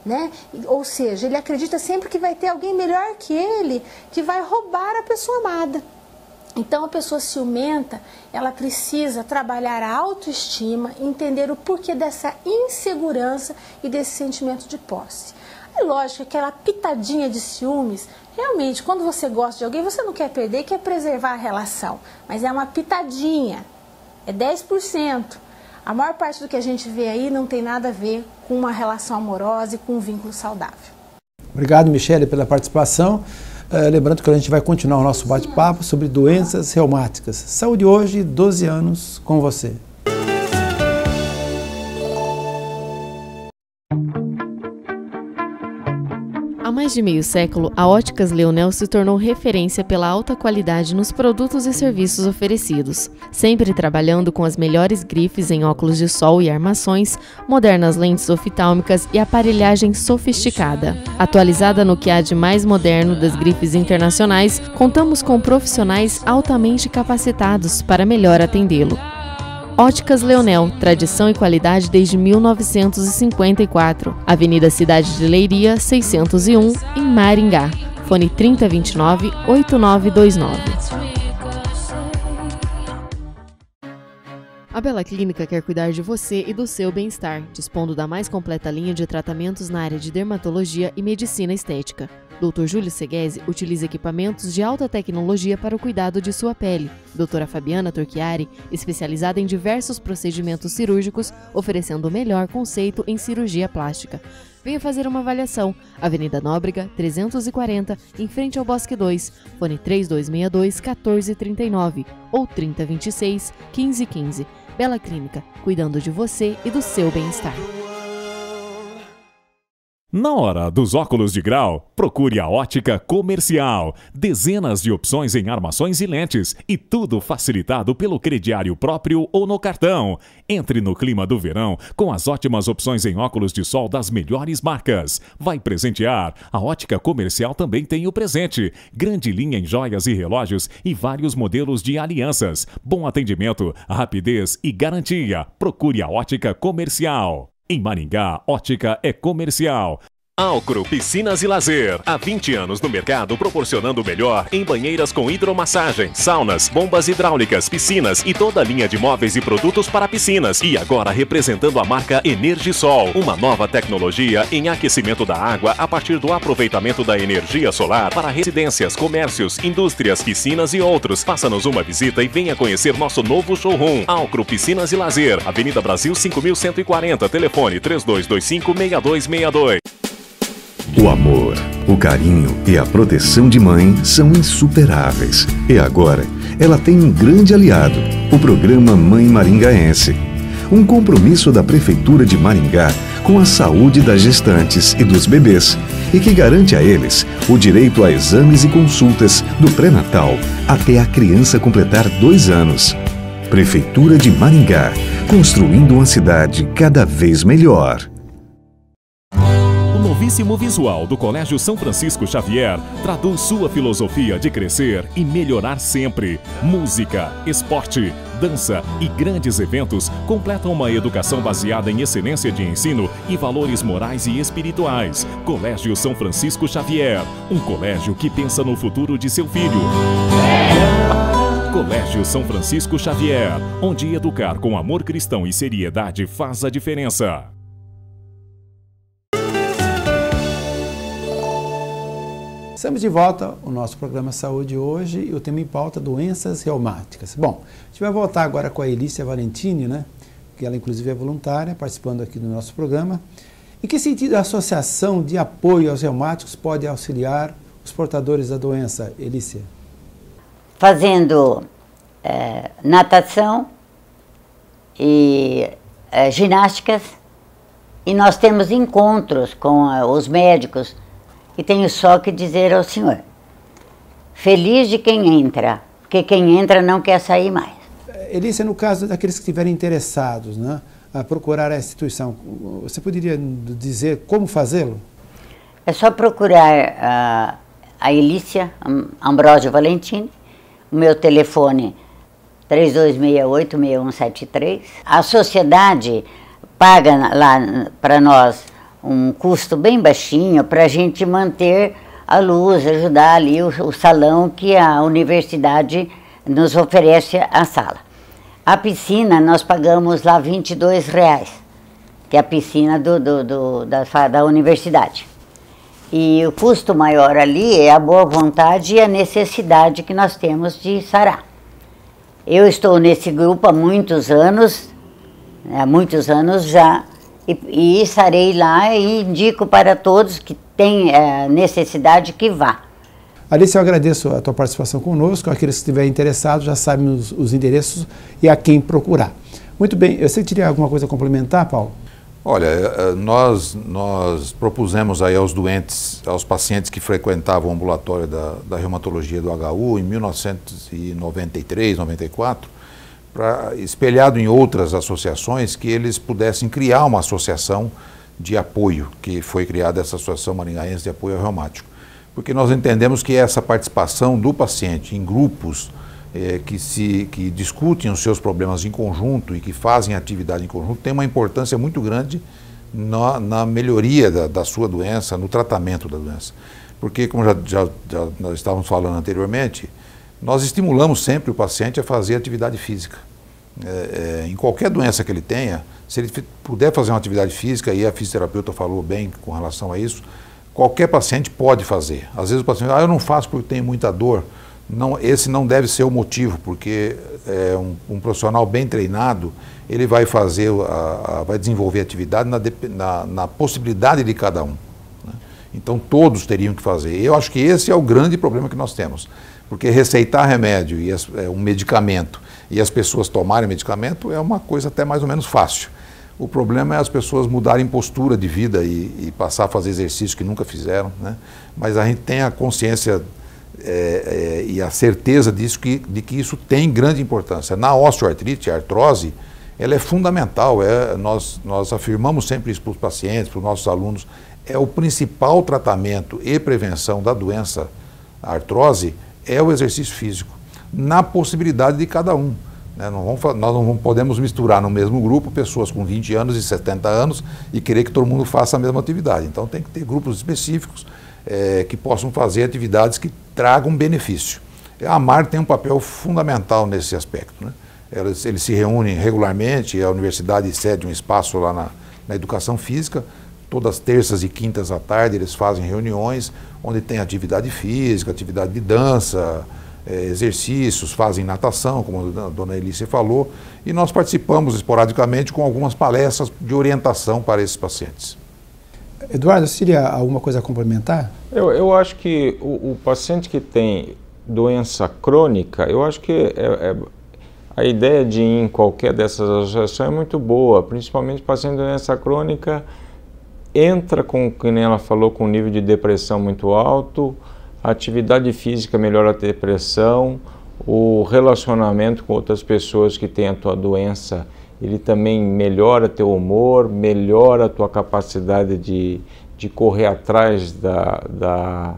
né? Ou seja, ele acredita sempre que vai ter alguém melhor que ele, que vai roubar a pessoa amada. Então a pessoa ciumenta, ela precisa trabalhar a autoestima, entender o porquê dessa insegurança e desse sentimento de posse. É lógico que aquela pitadinha de ciúmes, realmente, quando você gosta de alguém, você não quer perder, quer preservar a relação, mas é uma pitadinha, é 10%. A maior parte do que a gente vê aí não tem nada a ver com uma relação amorosa e com um vínculo saudável. Obrigado, Michele, pela participação. Lembrando que a gente vai continuar o nosso bate-papo sobre doenças reumáticas. Saúde hoje, 12 anos com você. Há mais de meio século, a Óticas Leonel se tornou referência pela alta qualidade nos produtos e serviços oferecidos, sempre trabalhando com as melhores grifes em óculos de sol e armações, modernas lentes oftálmicas e aparelhagem sofisticada. Atualizada no que há de mais moderno das grifes internacionais, contamos com profissionais altamente capacitados para melhor atendê-lo. Óticas Leonel, tradição e qualidade desde 1954. Avenida Cidade de Leiria, 601, em Maringá. Fone 3029-8929. A Bela Clínica quer cuidar de você e do seu bem-estar, dispondo da mais completa linha de tratamentos na área de dermatologia e medicina estética. Dr. Júlio Seguesi utiliza equipamentos de alta tecnologia para o cuidado de sua pele. Doutora Fabiana Torchiari, especializada em diversos procedimentos cirúrgicos, oferecendo o melhor conceito em cirurgia plástica. Venha fazer uma avaliação. Avenida Nóbrega, 340, em frente ao Bosque 2. Fone 3262-1439 ou 3026-1515. Bela Clínica, cuidando de você e do seu bem-estar. Na hora dos óculos de grau, procure a Ótica Comercial. Dezenas de opções em armações e lentes e tudo facilitado pelo crediário próprio ou no cartão. Entre no clima do verão com as ótimas opções em óculos de sol das melhores marcas. Vai presentear? A Ótica Comercial também tem o presente. Grande linha em joias e relógios e vários modelos de alianças. Bom atendimento, rapidez e garantia. Procure a Ótica Comercial. Em Maringá, ótica é comercial. Alcro Piscinas e Lazer. Há 20 anos no mercado, proporcionando o melhor em banheiras com hidromassagem, saunas, bombas hidráulicas, piscinas e toda a linha de móveis e produtos para piscinas. E agora representando a marca Energisol, uma nova tecnologia em aquecimento da água a partir do aproveitamento da energia solar para residências, comércios, indústrias, piscinas e outros. Faça-nos uma visita e venha conhecer nosso novo showroom. Alcro Piscinas e Lazer, Avenida Brasil 5140, telefone 3225-6262. O amor, o carinho e a proteção de mãe são insuperáveis. E agora, ela tem um grande aliado, o programa Mãe Maringaense. Um compromisso da Prefeitura de Maringá com a saúde das gestantes e dos bebês e que garante a eles o direito a exames e consultas do pré-natal até a criança completar 2 anos. Prefeitura de Maringá, construindo uma cidade cada vez melhor. belíssimo visual do Colégio São Francisco Xavier traduz sua filosofia de crescer e melhorar sempre. Música, esporte, dança e grandes eventos completam uma educação baseada em excelência de ensino e valores morais e espirituais. Colégio São Francisco Xavier, um colégio que pensa no futuro de seu filho. Colégio São Francisco Xavier, onde educar com amor cristão e seriedade faz a diferença. Estamos de volta ao nosso programa Saúde hoje e o tema em pauta, doenças reumáticas. Bom, a gente vai voltar agora com a Elícia Valentini, né? Que ela inclusive é voluntária, participando aqui do nosso programa. Em que sentido a associação de apoio aos reumáticos pode auxiliar os portadores da doença, Elícia? Fazendo natação e ginásticas, e nós temos encontros com os médicos. E tenho só que dizer ao senhor, feliz de quem entra, porque quem entra não quer sair mais. Elícia, no caso daqueles que estiverem interessados, né, a procurar a instituição, você poderia dizer como fazê-lo? É só procurar a Elícia Ambrósio Valentini, o meu telefone 3268-6173. A sociedade paga lá para nós um custo bem baixinho para a gente manter a luz, ajudar ali o salão que a universidade nos oferece a sala. A piscina nós pagamos lá R$22, que é a piscina da universidade. E o custo maior ali é a boa vontade e a necessidade que nós temos de sarar. Eu estou nesse grupo há muitos anos já, e estarei lá e indico para todos que têm necessidade que vá. Alice, eu agradeço a tua participação conosco. Aqueles que estiverem interessados já sabem os endereços e a quem procurar. Muito bem, você teria alguma coisa a complementar, Paulo? Olha, nós propusemos aí aos doentes, aos pacientes que frequentavam o ambulatório da reumatologia do HU em 1993, 94, espelhado em outras associações, que eles pudessem criar uma associação de apoio, que foi criada essa Associação Maringaense de Apoio ao Reumático. Porque nós entendemos que essa participação do paciente em grupos que discutem os seus problemas em conjunto e que fazem atividade em conjunto tem uma importância muito grande na melhoria da sua doença, no tratamento da doença. Porque, como já nós estávamos falando anteriormente, nós estimulamos sempre o paciente a fazer atividade física. Em qualquer doença que ele tenha, se ele puder fazer uma atividade física, e a fisioterapeuta falou bem com relação a isso, qualquer paciente pode fazer. Às vezes o paciente diz, eu não faço porque tenho muita dor. Não, esse não deve ser o motivo, porque um profissional bem treinado, ele vai vai desenvolver atividade na possibilidade de cada um. Né? Então todos teriam que fazer. Eu acho que esse é o grande problema que nós temos. Porque receitar remédio e um medicamento e as pessoas tomarem medicamento é uma coisa até mais ou menos fácil. O problema é as pessoas mudarem postura de vida e passar a fazer exercícios que nunca fizeram, né? Mas a gente tem a consciência e a certeza disso, de que isso tem grande importância. Na osteoartrite, a artrose, ela é fundamental. Nós afirmamos sempre isso para os pacientes, para os nossos alunos. É o principal tratamento e prevenção da doença, a artrose, é o exercício físico, na possibilidade de cada um. Né? Nós não podemos misturar no mesmo grupo pessoas com 20 anos e 70 anos e querer que todo mundo faça a mesma atividade. Então tem que ter grupos específicos que possam fazer atividades que tragam benefício. A AMAR tem um papel fundamental nesse aspecto. Né? Eles se reúnem regularmente, a universidade cede um espaço lá na educação física. Todas as terças e quintas à tarde eles fazem reuniões onde tem atividade física, atividade de dança, exercícios, fazem natação, como a dona Elícia falou, e nós participamos esporadicamente com algumas palestras de orientação para esses pacientes. Eduardo, você teria alguma coisa a complementar? Eu acho que o paciente que tem doença crônica, eu acho que a ideia de ir em qualquer dessas associações é muito boa, principalmente o paciente de doença crônica entra com, como ela falou, com um nível de depressão muito alto, a atividade física melhora a depressão, o relacionamento com outras pessoas que têm a tua doença, ele também melhora teu humor, melhora a tua capacidade de de correr atrás da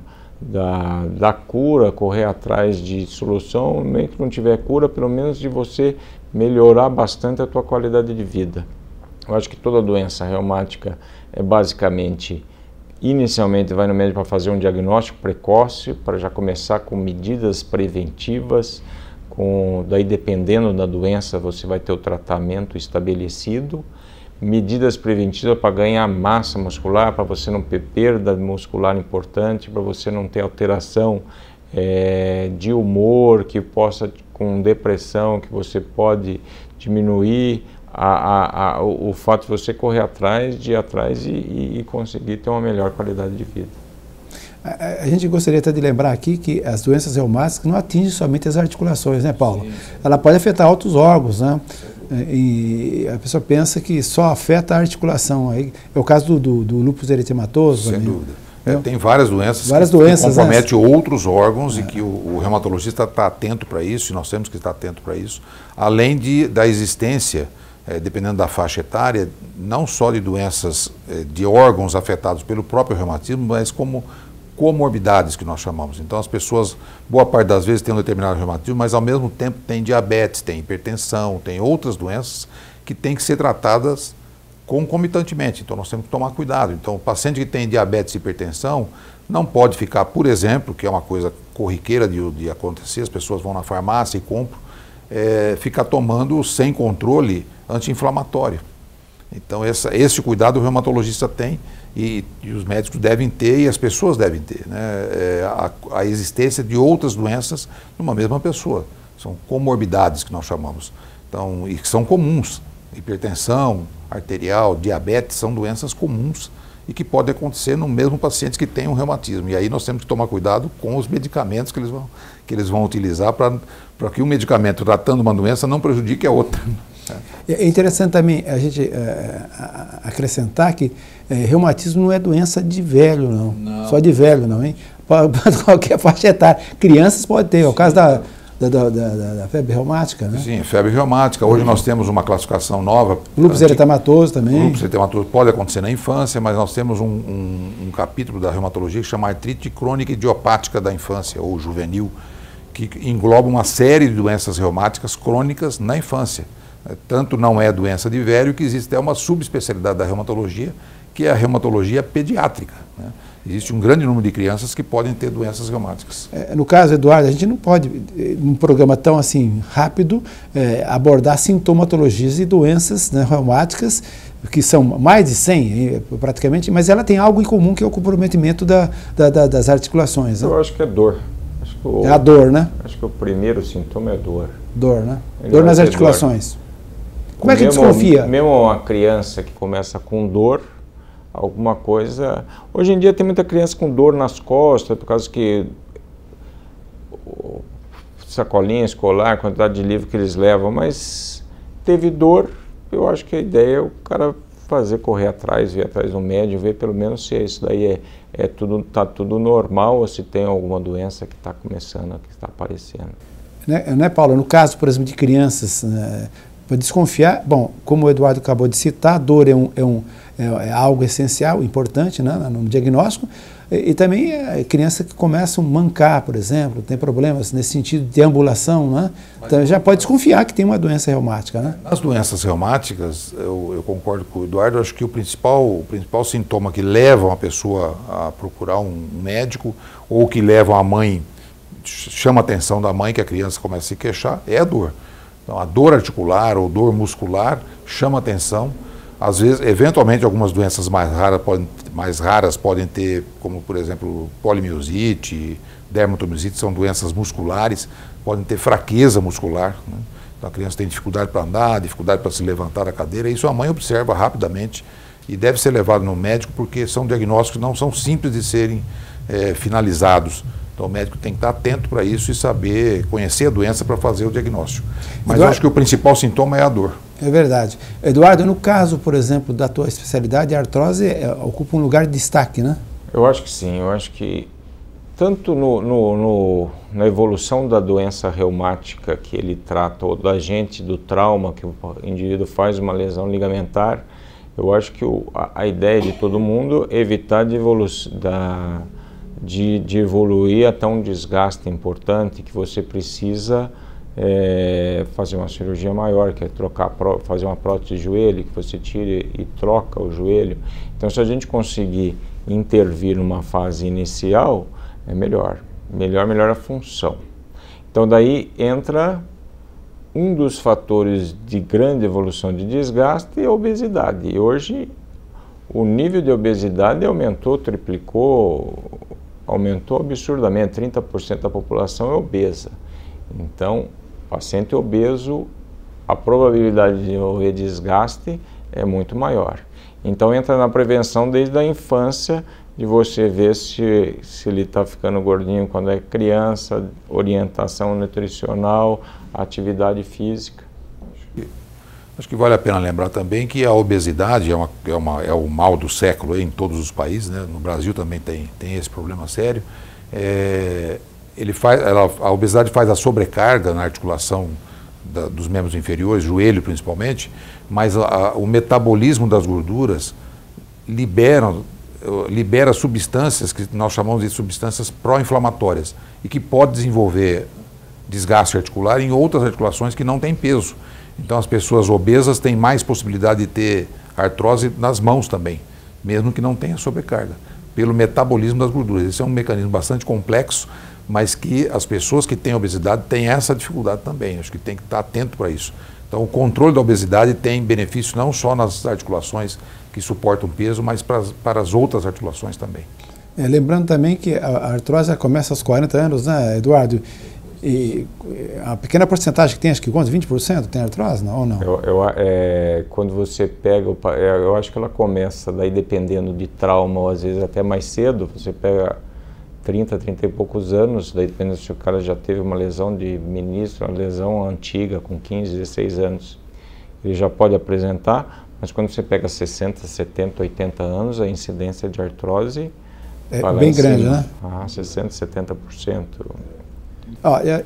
cura, correr atrás de solução, meio que não tiver cura, pelo menos de você melhorar bastante a tua qualidade de vida. Eu acho que toda doença reumática é basicamente, inicialmente vai no médico para fazer um diagnóstico precoce, para já começar com medidas preventivas, daí dependendo da doença você vai ter o tratamento estabelecido, medidas preventivas para ganhar massa muscular, para você não ter perda muscular importante, para você não ter alteração de humor, que possa, com depressão, que você pode diminuir o fato de você correr atrás, de ir atrás e conseguir ter uma melhor qualidade de vida. A gente gostaria até de lembrar aqui que as doenças reumáticas não atingem somente as articulações, né, Paulo? Sim. Ela pode afetar outros órgãos, né? E a pessoa pensa que só afeta a articulação. Aí é o caso do lúpus eritematoso. Sem dúvida. Tem várias doenças que comprometem outros órgãos e que o reumatologista está atento para isso, e nós temos que estar atento para isso, além da existência, dependendo da faixa etária, não só de doenças de órgãos afetados pelo próprio reumatismo, mas como comorbidades, que nós chamamos. Então as pessoas, boa parte das vezes, têm um determinado reumatismo, mas ao mesmo tempo tem diabetes, tem hipertensão, tem outras doenças que têm que ser tratadas concomitantemente. Então nós temos que tomar cuidado. Então o paciente que tem diabetes e hipertensão não pode ficar, por exemplo, que é uma coisa corriqueira de acontecer, as pessoas vão na farmácia e compram, ficar tomando sem controle anti-inflamatório. Então esse cuidado o reumatologista tem e os médicos devem ter e as pessoas devem ter, né? A existência de outras doenças numa mesma pessoa. São comorbidades que nós chamamos. Então, e que são comuns. Hipertensão arterial, diabetes são doenças comuns e que podem acontecer no mesmo paciente que tem um reumatismo. E aí nós temos que tomar cuidado com os medicamentos que eles vão utilizar para que um medicamento tratando uma doença não prejudique a outra. É interessante também a gente acrescentar que reumatismo não é doença de velho, não. Só de velho, não, hein? Qualquer faixa etária. Crianças podem ter, é o caso da febre reumática, né? Sim, febre reumática. Hoje nós temos uma classificação nova. Lúpus eritematoso também. Lúpus eritematoso pode acontecer na infância, mas nós temos um capítulo da reumatologia que chama artrite crônica idiopática da infância, ou juvenil, que engloba uma série de doenças reumáticas crônicas na infância. Tanto não é doença de velho que existe até uma subespecialidade da reumatologia, que é a reumatologia pediátrica, né? Existe um grande número de crianças que podem ter doenças reumáticas. No caso, Eduardo, a gente não pode, num programa tão assim rápido, abordar sintomatologias e doenças, né, reumáticas, que são mais de 100 praticamente, mas ela tem algo em comum, que é o comprometimento das articulações. Né? Eu acho que é dor. É a dor, né? Acho que o primeiro sintoma é dor. Dor, né? Dor nas articulações. Como é que desconfia? Mesmo uma criança que começa com dor, alguma coisa... Hoje em dia tem muita criança com dor nas costas, por causa que sacolinha escolar, quantidade de livro que eles levam, mas teve dor, eu acho que a ideia é o cara correr atrás, ver atrás do médico, ver pelo menos se isso daí tá tudo normal ou se tem alguma doença que está começando, que está aparecendo. Né, Paulo? No caso, por exemplo, de crianças, para desconfiar, bom, como o Eduardo acabou de citar, a dor é algo essencial, importante, né, no diagnóstico, e também criança que começa a mancar, por exemplo, tem problemas nesse sentido de ambulação, né? Então já pode desconfiar que tem uma doença reumática, né? Nas doenças reumáticas, eu concordo com o Eduardo, acho que o principal sintoma que leva uma pessoa a procurar um médico, ou que leva a mãe, chama a atenção da mãe que a criança começa a se queixar, é a dor. Então a dor articular ou dor muscular chama a atenção. Às vezes, eventualmente, algumas doenças mais raras podem ter, como por exemplo, polimiosite, dermatomiosite, são doenças musculares, podem ter fraqueza muscular, né? Então a criança tem dificuldade para andar, dificuldade para se levantar da cadeira, isso a mãe observa rapidamente e deve ser levado no médico, porque são diagnósticos que não são simples de serem finalizados. Então o médico tem que estar atento para isso e saber, conhecer a doença para fazer o diagnóstico. Mas Eduardo, eu acho que o principal sintoma é a dor. É verdade. Eduardo, no caso, por exemplo, da tua especialidade, a artrose ocupa um lugar de destaque, né? Eu acho que sim. Eu acho que tanto na evolução da doença reumática que ele trata, ou da gente, do trauma que o indivíduo faz uma lesão ligamentar, Eu acho que a ideia de todo mundo é evitar de evoluir até um desgaste importante que você precisa fazer uma cirurgia maior, que é fazer uma prótese de joelho, que você tira e troca o joelho. Então, se a gente conseguir intervir numa fase inicial, é melhor. Melhor a função. Então, daí entra um dos fatores de grande evolução de desgaste é a obesidade. E hoje, o nível de obesidade aumentou, triplicou, aumentou absurdamente. 30% da população é obesa. Então, paciente obeso, a probabilidade de haver desgaste é muito maior. Então entra na prevenção desde a infância, de você ver se ele está ficando gordinho quando é criança, orientação nutricional, atividade física. Acho que vale a pena lembrar também que a obesidade é o mal do século em todos os países, né? No Brasil também tem esse problema sério. A obesidade faz a sobrecarga na articulação dos membros inferiores, joelho principalmente, mas o metabolismo das gorduras libera substâncias que nós chamamos de substâncias pró-inflamatórias e que pode desenvolver desgaste articular em outras articulações que não têm peso. Então as pessoas obesas têm mais possibilidade de ter artrose nas mãos também, mesmo que não tenha sobrecarga, pelo metabolismo das gorduras. Esse é um mecanismo bastante complexo, mas que as pessoas que têm obesidade têm essa dificuldade também. Acho que tem que estar atento para isso. Então, o controle da obesidade tem benefício não só nas articulações que suportam peso, mas para as outras articulações também. Lembrando também que a artrose começa aos 40 anos, né, Eduardo? E a pequena porcentagem que tem, acho que quantos? 20% tem artrose, não, ou não? Quando você pega, eu acho que ela começa, daí dependendo de trauma, ou às vezes até mais cedo, você pega 30 e poucos anos, daí dependendo se o cara já teve uma lesão de menisco, uma lesão antiga, com 15, 16 anos, ele já pode apresentar, mas quando você pega 60, 70, 80 anos, a incidência de artrose é bem grande, né? 60, 70%.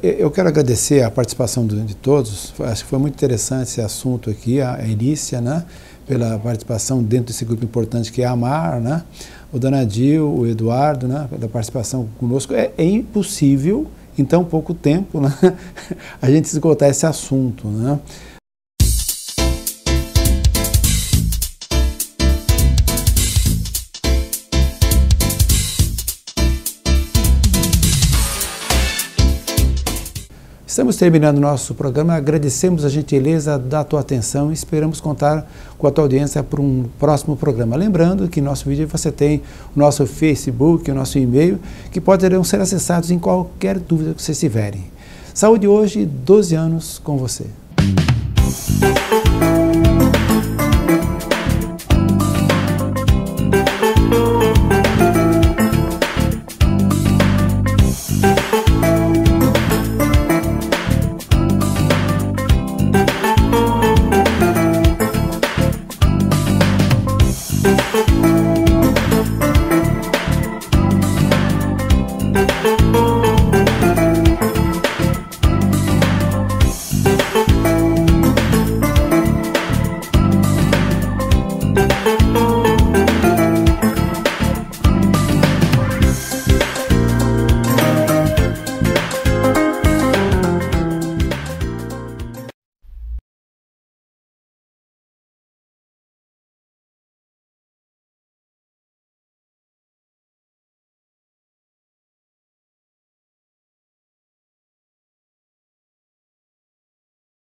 Eu quero agradecer a participação de todos. Acho que foi muito interessante esse assunto aqui, a Elícia, né? Pela participação dentro desse grupo importante que é a Mar, né? O Danadil, o Eduardo, né? Pela participação conosco. É impossível, em tão pouco tempo, né? A gente esgotar esse assunto, né? Estamos terminando o nosso programa, agradecemos a gentileza da tua atenção e esperamos contar com a tua audiência para um próximo programa. Lembrando que no nosso vídeo você tem o nosso Facebook, o nosso e-mail, que poderão ser acessados em qualquer dúvida que vocês tiverem. Saúde hoje, 12 anos com você.